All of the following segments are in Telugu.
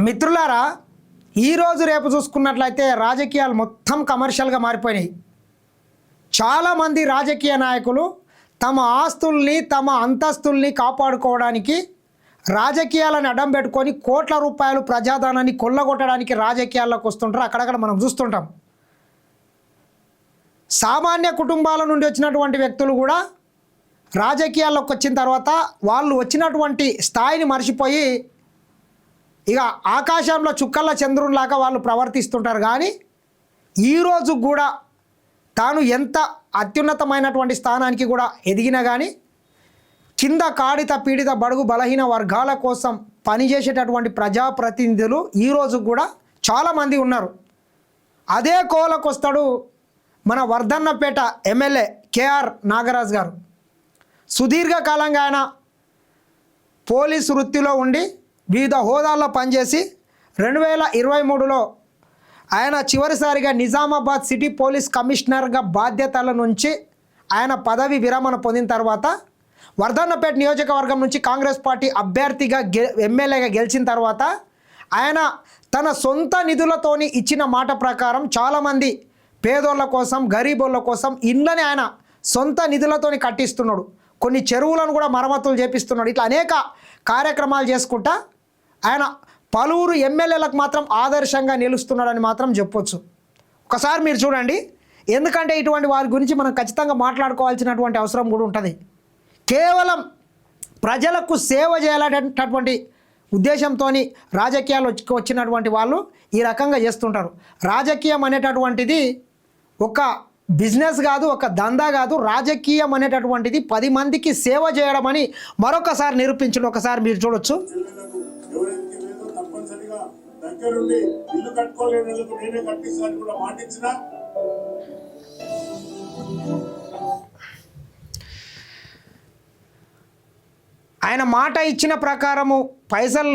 మిత్రులారా, ఈరోజు రేపు చూసుకున్నట్లయితే రాజకీయాలు మొత్తం కమర్షియల్గా మారిపోయినాయి. చాలామంది రాజకీయ నాయకులు తమ ఆస్తుల్ని తమ అంతస్తుల్ని కాపాడుకోవడానికి రాజకీయాలను అడ్డం పెట్టుకొని కోట్ల రూపాయలు ప్రజాధనాన్ని కొల్లగొట్టడానికి రాజకీయాల్లోకి వస్తుంటారు. అక్కడక్కడ మనం చూస్తుంటాం. సామాన్య కుటుంబాల నుండి వచ్చినటువంటి వ్యక్తులు కూడా రాజకీయాల్లోకి వచ్చిన తర్వాత వాళ్ళు వచ్చినటువంటి స్థాయిని మర్చిపోయి ఇక ఆకాశంలో చుక్కల చంద్రునిలాగా వాళ్ళు ప్రవర్తిస్తుంటారు. కానీ ఈరోజు కూడా తాను ఎంత అత్యున్నతమైనటువంటి స్థానానికి కూడా ఎదిగినా కానీ కింద కాడిత పీడిత బడుగు బలహీన వర్గాల కోసం పనిచేసేటటువంటి ప్రజాప్రతినిధులు ఈరోజు కూడా చాలామంది ఉన్నారు. అదే కోలకొస్తాడు మన వర్ధన్నపేట ఎమ్మెల్యే కేఆర్ నాగరాజ్ గారు. సుదీర్ఘకాలంగా ఆయన పోలీసు వృత్తిలో ఉండి వివిధ హోదాల్లో పనిచేసి 2023లో ఆయన చివరిసారిగా నిజామాబాద్ సిటీ పోలీస్ కమిషనర్గా బాధ్యతల నుంచి ఆయన పదవి విరమణ పొందిన తర్వాత వర్ధన్నపేట నియోజకవర్గం నుంచి కాంగ్రెస్ పార్టీ అభ్యర్థిగా ఎమ్మెల్యేగా గెలిచిన తర్వాత ఆయన తన సొంత నిధులతోని ఇచ్చిన మాట ప్రకారం చాలామంది పేదోళ్ళ కోసం గరీబోళ్ళ కోసం ఇళ్ళని ఆయన సొంత నిధులతోని కట్టిస్తున్నాడు. కొన్ని చెరువులను కూడా మరమ్మతులు చేపిస్తున్నాడు. ఇట్లా అనేక కార్యక్రమాలు చేసుకుంటా ఆయన పలువురు ఎమ్మెల్యేలకు మాత్రం ఆదర్శంగా నిలుస్తున్నాడని మాత్రం చెప్పొచ్చు. ఒకసారి మీరు చూడండి, ఎందుకంటే ఇటువంటి వారి గురించి మనం ఖచ్చితంగా మాట్లాడుకోవాల్సినటువంటి అవసరం కూడా ఉంటుంది. కేవలం ప్రజలకు సేవ చేయాలనేటటువంటి ఉద్దేశంతో రాజకీయాలు వచ్చినటువంటి వాళ్ళు ఈ రకంగా చేస్తుంటారు. రాజకీయం అనేటటువంటిది ఒక బిజినెస్ కాదు, ఒక దందా కాదు. రాజకీయం అనేటటువంటిది 10 మందికి సేవ చేయడం అని మరొకసారి నిరూపించడం ఒకసారి మీరు చూడొచ్చు. ఆయన మాట ఇచ్చిన ప్రకారము పైసలు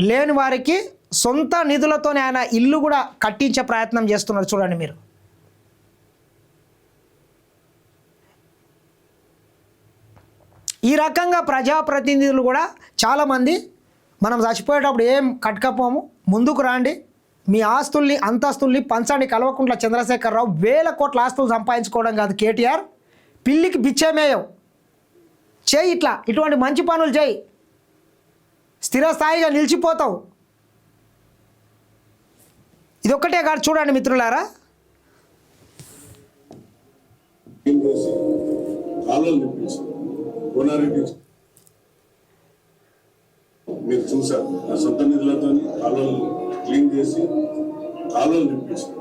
లేని వారికి సొంత నిధులతోనే ఆయన ఇల్లు కూడా కట్టించే ప్రయత్నం చేస్తున్నారు. చూడండి మీరు. ఈ రకంగా ప్రజాప్రతినిధులు కూడా చాలామంది మనం చచ్చిపోయేటప్పుడు ఏం కట్టుకపోము, ముందుకు రాండి, మీ ఆస్తుల్ని అంతస్తుల్ని పంచండి. కల్వకుంట్ల చంద్రశేఖరరావు 1000 కోట్ల ఆస్తులు సంపాదించుకోవడం కాదు. కేటీఆర్ పిల్లికి బిచ్చమేయవు, చేయి ఇటువంటి మంచి పనులు చేయి, స్థిరస్థాయిగా నిలిచిపోతావు. ఇదొక్కటే కాదు, చూడండి మిత్రులారా. మీరు చూసారు, నా సొంత నిధులతో కాలువలు క్లీన్ చేసి కాలువలు నింపించారు.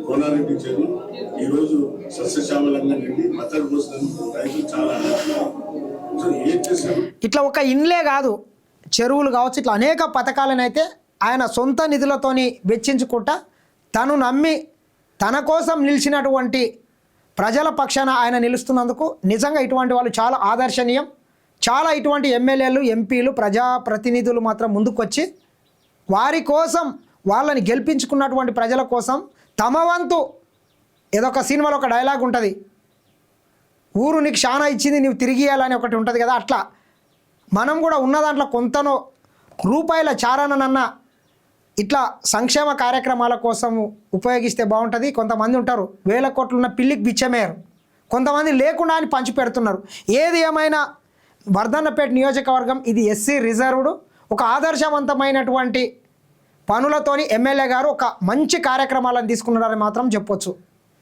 కోనారెడ్డి చెరువు ఈరోజు సస్యశ్యామలంగా నిండి మత్తడి పోసినందుకు రైతులు చాలా ఏం చేశారు. ఇట్లా ఒక ఇండ్లే కాదు, చెరువులు కావచ్చు, ఇట్లా అనేక పథకాలను అయితే ఆయన సొంత నిధులతోని వెచ్చించుకుంటా తను నమ్మి తన కోసం నిలిచినటువంటి ప్రజల పక్షాన ఆయన నిలుస్తున్నందుకు నిజంగా ఇటువంటి వాళ్ళు చాలా ఆదర్శనీయం. చాలా ఇటువంటి ఎమ్మెల్యేలు, ఎంపీలు, ప్రజాప్రతినిధులు మాత్రం ముందుకొచ్చి వారి కోసం, వాళ్ళని గెలిపించుకున్నటువంటి ప్రజల కోసం తమ వంతు, ఏదో ఒక సినిమాలో ఒక డైలాగ్ ఉంటుంది, ఊరు నీకు శానా ఇచ్చింది నీవు తిరిగి ఇవ్వాలని ఒకటి ఉంటుంది కదా, అట్లా మనం కూడా ఉన్న దాంట్లో కొంతనో రూపాయల చారణనన్న ఇట్లా సంక్షేమ కార్యక్రమాల కోసం ఉపయోగిస్తే బాగుంటుంది. కొంతమంది ఉంటారు 1000 కోట్లు ఉన్న పిల్లికి బిచ్చమేయరు, కొంతమంది లేకుండా అని పంచి పెడుతున్నారు. ఏది ఏమైనా వర్ధన్నపేట నియోజకవర్గం ఇది ఎస్సీ రిజర్వ్డ్. ఒక ఆదర్శవంతమైనటువంటి పనులతోని ఎమ్మెల్యే గారు ఒక మంచి కార్యక్రమాలను తీసుకున్నారని మాత్రం చెప్పొచ్చు.